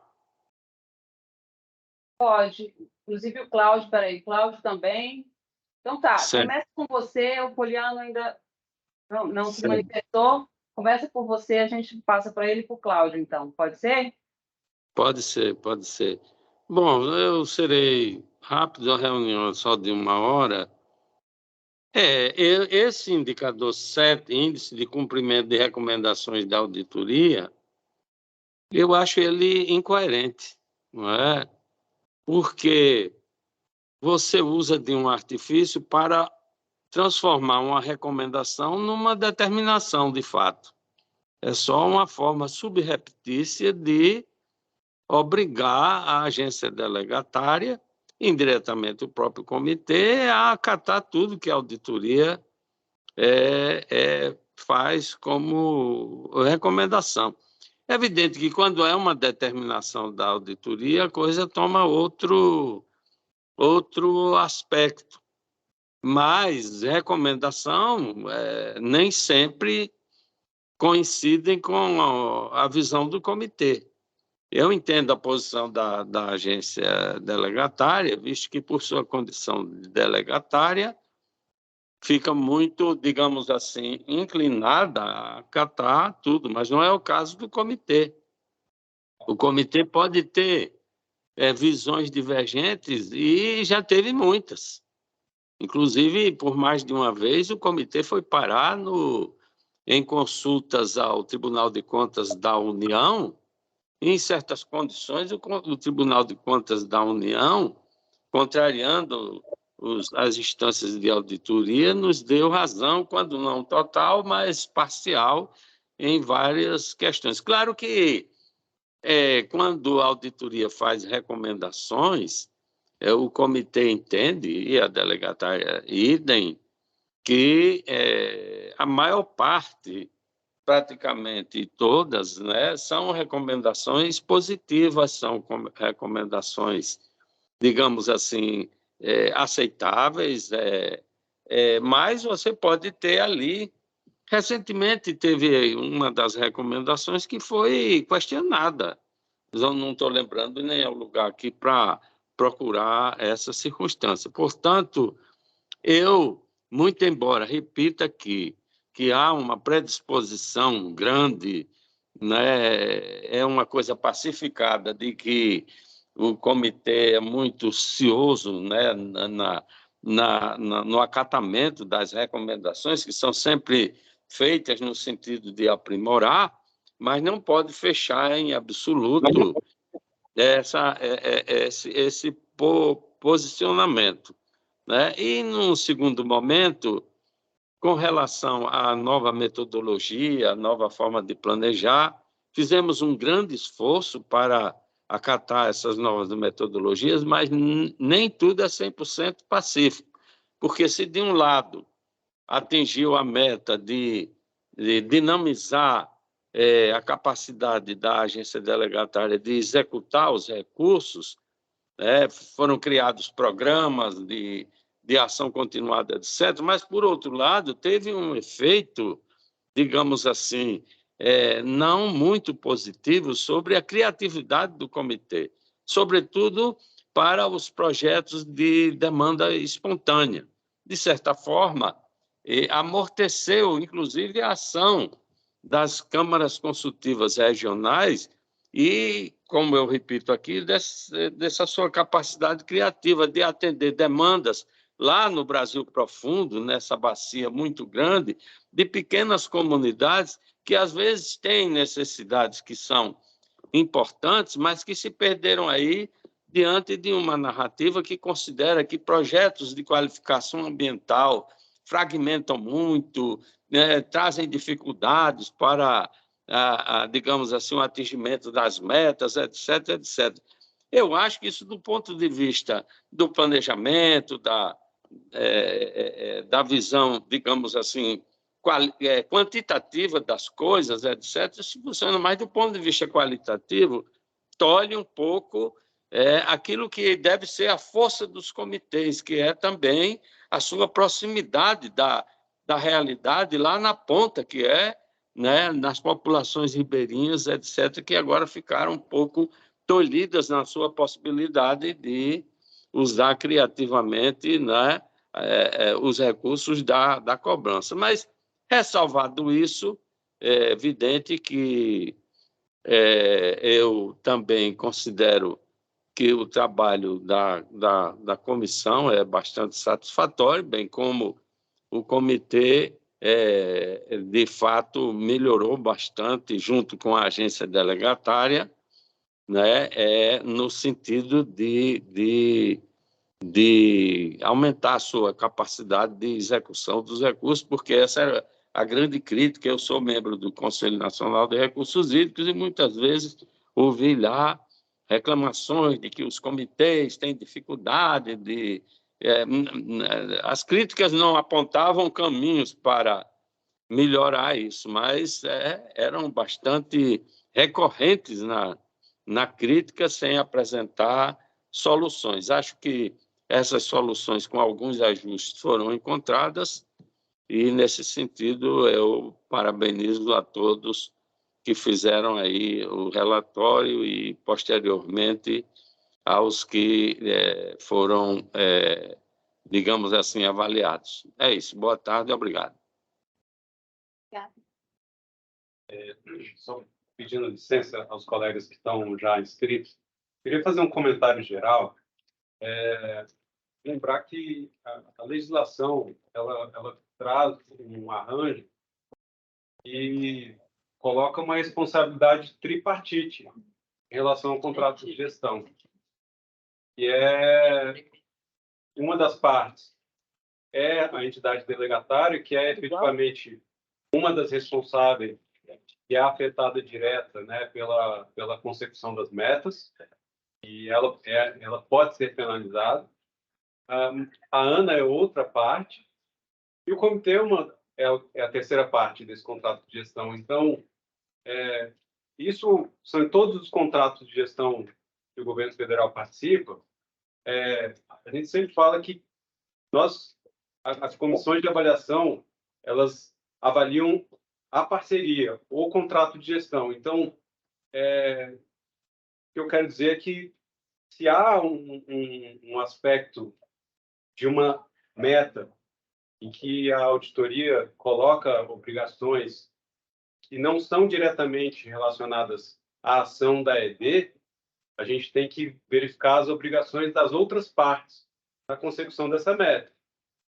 Pode. Inclusive o Cláudio, Cláudio também. Então tá, certo. Começa com você, o Poliano ainda não se manifestou. Começa por você, a gente passa para ele e para o Cláudio, então. Pode ser? Pode ser, pode ser. Bom, eu serei rápido, a reunião é só de 1 hora. Esse indicador 7, índice de cumprimento de recomendações da auditoria, eu acho ele incoerente, não é? Porque você usa de um artifício para transformar uma recomendação numa determinação de fato. É só uma forma subreptícia de obrigar a agência delegatária, indiretamente o próprio comitê, a acatar tudo que a auditoria faz como recomendação. É evidente que, quando é uma determinação da auditoria, a coisa toma outro aspecto. Mas recomendação nem sempre coincidem com a visão do comitê. Eu entendo a posição da agência delegatária, visto que, por sua condição de delegatária, fica muito, digamos assim, inclinada a acatar tudo, mas não é o caso do comitê. O comitê pode ter visões divergentes e já teve muitas. Inclusive, por mais de uma vez, o comitê foi parar em consultas ao Tribunal de Contas da União. Em certas condições, o Tribunal de Contas da União, contrariando as instâncias de auditoria, nos deu razão, quando não total, mas parcial, em várias questões. Claro que, quando a auditoria faz recomendações, o comitê entende, e a delegatária idem, que a maior parte, praticamente todas, né, são recomendações positivas, são recomendações, digamos assim, aceitáveis, mas você pode ter ali... Recentemente teve uma das recomendações que foi questionada. Eu não estou lembrando nem o lugar aqui para procurar essa circunstância. Portanto, muito embora repita aqui que há uma predisposição grande, né, é uma coisa pacificada de que o comitê é muito cioso, né, no acatamento das recomendações, que são sempre feitas no sentido de aprimorar, mas não pode fechar em absoluto esse posicionamento, né? E, num segundo momento, com relação à nova metodologia, à nova forma de planejar, fizemos um grande esforço para acatar essas novas metodologias, mas nem tudo é 100% pacífico, porque se, de um lado, atingiu a meta de dinamizar a capacidade da agência delegatária de executar os recursos, foram criados programas de ação continuada, etc., mas, por outro lado, teve um efeito, digamos assim, não muito positivos sobre a criatividade do comitê, sobretudo para os projetos de demanda espontânea. De certa forma, amorteceu, inclusive, a ação das câmaras consultivas regionais e, como eu repito aqui, dessa sua capacidade criativa de atender demandas lá no Brasil profundo, nessa bacia muito grande, de pequenas comunidades que, às vezes, têm necessidades que são importantes, mas que se perderam aí diante de uma narrativa que considera que projetos de qualificação ambiental fragmentam muito, né, trazem dificuldades para, digamos assim, o atingimento das metas, etc., etc. Eu acho que isso, do ponto de vista do planejamento, da visão, digamos assim, quantitativa das coisas, etc., isso funciona mais do ponto de vista qualitativo, tolhe um pouco aquilo que deve ser a força dos comitês, que é também a sua proximidade da realidade lá na ponta, que é, né, nas populações ribeirinhas, etc., que agora ficaram um pouco tolhidas na sua possibilidade de usar criativamente, né, os recursos da cobrança. Mas, ressalvado isso, é evidente que eu também considero que o trabalho da comissão é bastante satisfatório, bem como o comitê, de fato, melhorou bastante junto com a agência delegatária, né, no sentido de aumentar a sua capacidade de execução dos recursos, porque essa era a grande crítica. Eu sou membro do Conselho Nacional de Recursos Hídricos e muitas vezes ouvi lá reclamações de que os comitês têm dificuldade de... as críticas não apontavam caminhos para melhorar isso, mas eram bastante recorrentes na crítica, sem apresentar soluções. Acho que essas soluções, com alguns ajustes, foram encontradas e, nesse sentido, eu parabenizo a todos que fizeram aí o relatório e, posteriormente, aos que foram, digamos assim, avaliados. É isso. Boa tarde e obrigado. Só pedindo licença aos colegas que estão já inscritos, queria fazer um comentário geral. Lembrar que a legislação ela traz um arranjo e coloca uma responsabilidade tripartite em relação ao contrato de gestão. E uma das partes é a entidade delegatária, que é efetivamente uma das responsáveis, que é afetada direta, né, pela consecução das metas, e ela pode ser penalizada. A ANA é outra parte, e o comitê é a terceira parte desse contrato de gestão. Então, isso são em todos os contratos de gestão que o governo federal participa. A gente sempre fala que as comissões de avaliação, elas avaliam a parceria, o contrato de gestão. Então, o que eu quero dizer é que, se há um aspecto de uma meta em que a auditoria coloca obrigações que não são diretamente relacionadas à ação da ED, a gente tem que verificar as obrigações das outras partes na consecução dessa meta.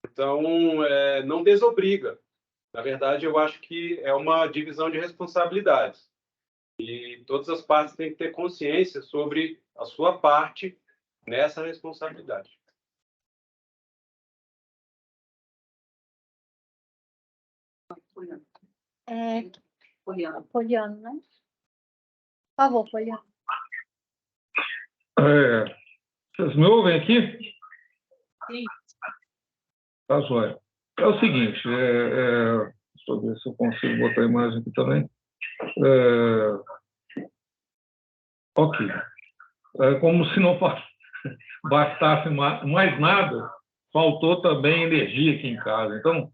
Então, não desobriga. Na verdade, eu acho que é uma divisão de responsabilidades. E todas as partes têm que ter consciência sobre a sua parte nessa responsabilidade. Poliano, né? Por favor, Poliano. Vocês me ouvem aqui? Sim. Tá joia. É o seguinte, deixa eu ver se eu consigo botar a imagem aqui também. Ok. Como se não bastasse mais nada, faltou também energia aqui em casa. Então,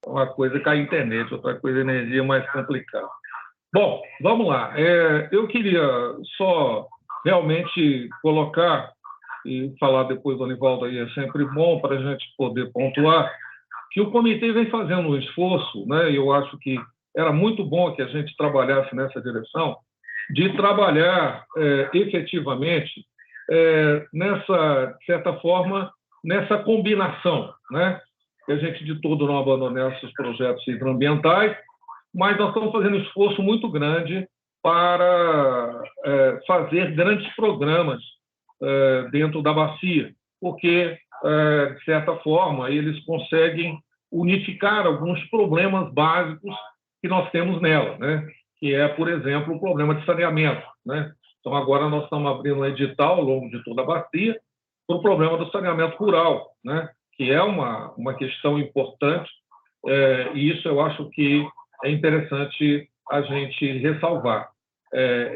Uma coisa com a internet, outra coisa a energia mais complicada. Bom, vamos lá. Eu queria só realmente colocar, e falar depois do Anivaldo aí, é sempre bom para a gente poder pontuar, que o comitê vem fazendo um esforço, né? E eu acho que era muito bom que a gente trabalhasse nessa direção, de trabalhar efetivamente nessa, de certa forma, nessa combinação, né? Que a gente de todo não abandonasse os projetos hidroambientais, mas nós estamos fazendo um esforço muito grande para fazer grandes programas dentro da bacia, porque, de certa forma, eles conseguem unificar alguns problemas básicos que nós temos nela, né? Que é, por exemplo, o problema de saneamento, né? Então, agora nós estamos abrindo um edital ao longo de toda a bacia para o problema do saneamento rural, né? Que é uma questão importante, e isso eu acho que é interessante a gente ressalvar,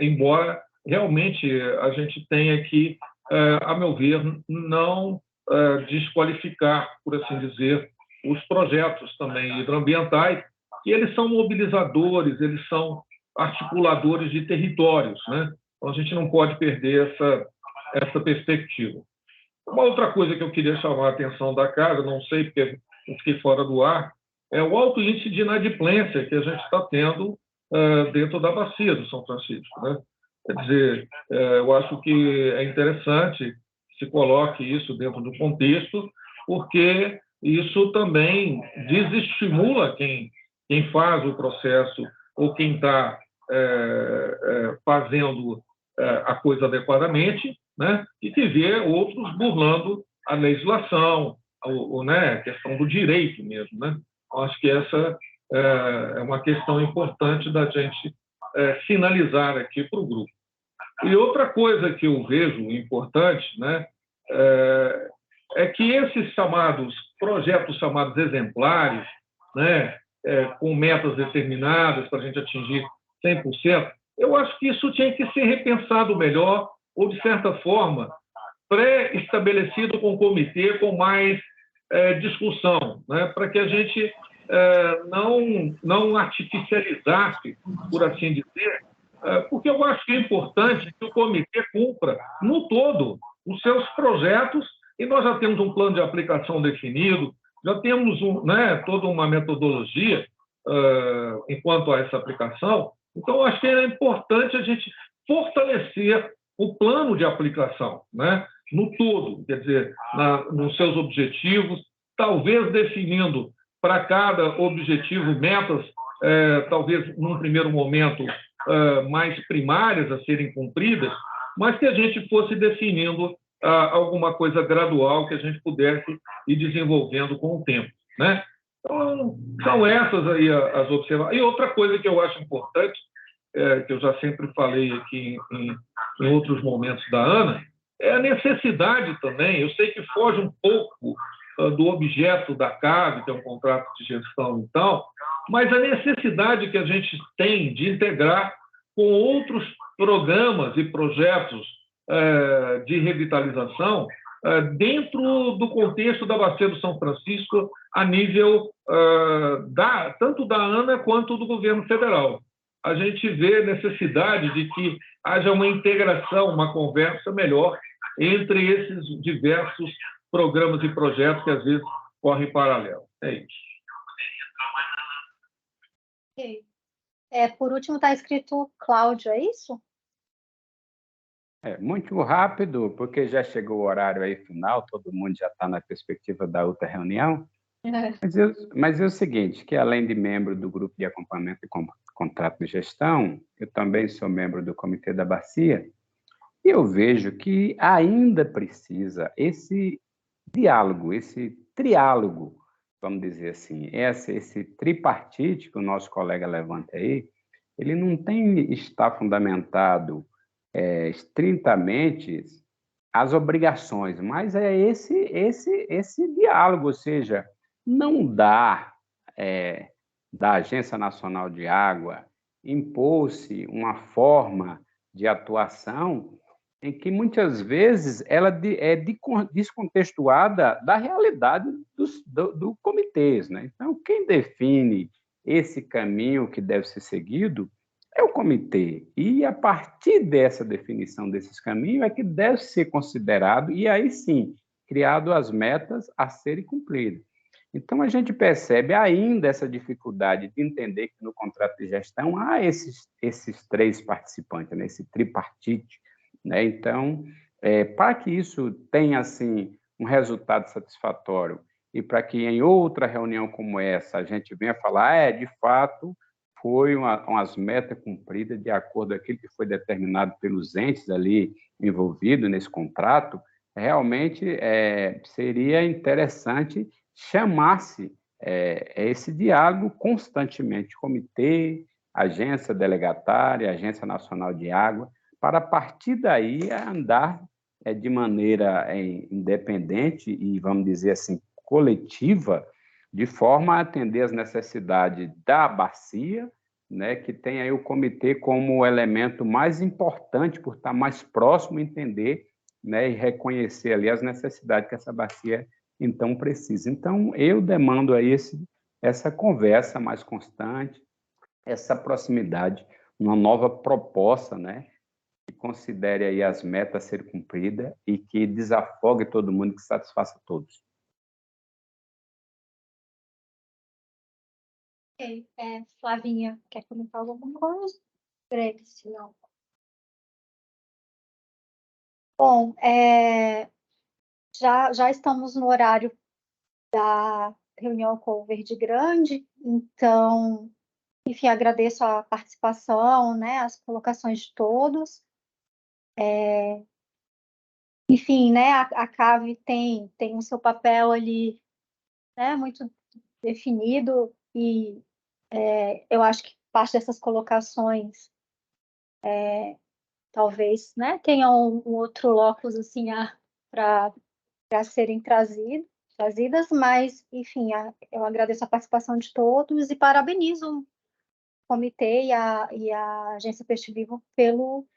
embora realmente a gente tenha que, a meu ver, não desqualificar, por assim dizer, os projetos também hidroambientais, que eles são mobilizadores, eles são articuladores de territórios, né? Então, a gente não pode perder essa perspectiva. Uma outra coisa que eu queria chamar a atenção da casa, não sei porque eu fiquei fora do ar, é o alto índice de inadimplência que a gente está tendo dentro da bacia do São Francisco, né? Quer dizer, eu acho que é interessante que se coloque isso dentro do contexto, porque isso também desestimula quem faz o processo ou quem está fazendo a coisa adequadamente, né? E que vê outros burlando a legislação, né? A questão do direito mesmo, né? Eu acho que essa é uma questão importante da gente sinalizar aqui para o grupo. E outra coisa que eu vejo importante, né? É que esses projetos chamados exemplares, né? Com metas determinadas para a gente atingir 100%, eu acho que isso tinha que ser repensado melhor, ou, de certa forma, pré-estabelecido com o comitê, com mais discussão, né? Para que a gente não artificializasse, por assim dizer, porque eu acho que é importante que o comitê cumpra, no todo, os seus projetos, e nós já temos um plano de aplicação definido, já temos toda uma metodologia enquanto a essa aplicação. Então, eu acho que é importante a gente fortalecer o plano de aplicação, né? No todo, quer dizer, nos seus objetivos, talvez definindo para cada objetivo metas, talvez num primeiro momento mais primárias a serem cumpridas, mas que a gente fosse definindo alguma coisa gradual que a gente pudesse ir desenvolvendo com o tempo, né? Então, são essas aí as observações. E outra coisa que eu acho importante, que eu já sempre falei aqui em outros momentos da ANA, é a necessidade também, eu sei que foge um pouco do objeto da CAV, que é um contrato de gestão e tal, mas a necessidade que a gente tem de integrar com outros programas e projetos de revitalização dentro do contexto da Bacia do São Francisco, a nível tanto da ANA quanto do governo federal. A gente vê necessidade de que haja uma integração, uma conversa melhor entre esses diversos programas e projetos que, às vezes, correm em paralelo. É isso. Okay. Por último, está escrito Cláudio, é isso? Muito rápido, porque já chegou o horário aí final, todo mundo já está na perspectiva da outra reunião. Mas é o seguinte, que além de membro do grupo de acompanhamento e contrato de gestão, eu também sou membro do Comitê da Bacia, e eu vejo que ainda precisa esse diálogo, esse triálogo, vamos dizer assim, esse tripartite que o nosso colega levanta aí, ele não tem que estar fundamentado estritamente as obrigações, mas é esse diálogo, ou seja, não dá da Agência Nacional de Água impor-se uma forma de atuação em que muitas vezes ela é descontextuada da realidade do comitês, né? Então, quem define esse caminho que deve ser seguido é o comitê. E a partir dessa definição desses caminhos é que deve ser considerado, e aí sim, criado as metas a serem cumpridas. Então, a gente percebe ainda essa dificuldade de entender que no contrato de gestão há esses três participantes, né? Esse tripartite, né? Então, para que isso tenha assim, um resultado satisfatório e para que em outra reunião como essa a gente venha falar, de fato, foi umas metas cumpridas de acordo com aquilo que foi determinado pelos entes ali envolvidos nesse contrato, realmente seria interessante chamar-se esse diálogo constantemente, comitê, agência delegatária, Agência Nacional de Água, para a partir daí andar de maneira independente e, vamos dizer assim, coletiva, de forma a atender as necessidades da bacia, né, que tem aí o comitê como o elemento mais importante, por estar mais próximo, entender, né, e reconhecer ali as necessidades que essa bacia então precisa. Então, eu demando aí essa conversa mais constante, essa proximidade, uma nova proposta, né, que considere aí as metas a serem cumpridas e que desafogue todo mundo, que satisfaça todos. Ok. Flavinha, quer comentar alguma coisa? Greg, se não. Bom, já estamos no horário da reunião com o Verde Grande, então, enfim, agradeço a participação, né, as colocações de todos. Enfim, né, a CAV tem o seu papel ali, né, muito definido, e eu acho que parte dessas colocações talvez, né, tenham um outro locus assim para serem trazidas, mas, enfim, eu agradeço a participação de todos e parabenizo o comitê e a Agência Peixe Vivo pelo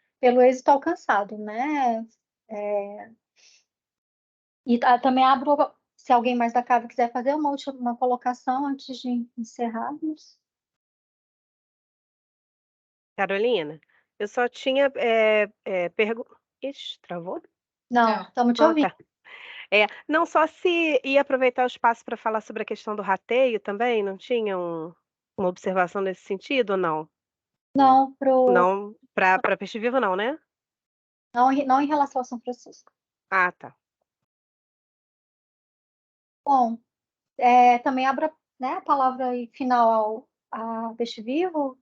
êxito alcançado, né? E também abro, se alguém mais da CAV quiser fazer uma última colocação antes de encerrarmos. Carolina, eu só tinha pergunta. Ixi, travou? Não, estamos te ouvindo. Tá. Não, só se ia aproveitar o espaço para falar sobre a questão do rateio também, não tinha uma observação nesse sentido ou não? Não, Não, para Peixe Vivo não, né? Não em relação a São Francisco. Ah, tá. Bom, também abro, né, a palavra final a Peixe Vivo,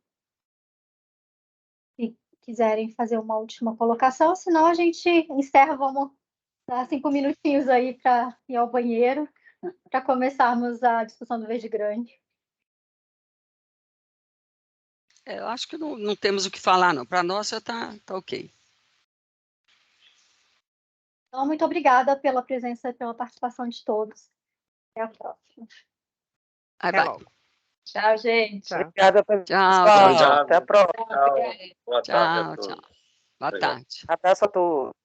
se quiserem fazer uma última colocação, senão a gente encerra, vamos dar 5 minutinhos aí para ir ao banheiro, para começarmos a discussão do Verde Grande. Eu acho que não temos o que falar, não. Para nós já está ok. Então, muito obrigada pela presença e pela participação de todos. Até a próxima. Até logo. Tchau, gente. Obrigada, pessoal. Tchau. Até a próxima. Boa tarde a todos. Boa tarde. Abraço a todos.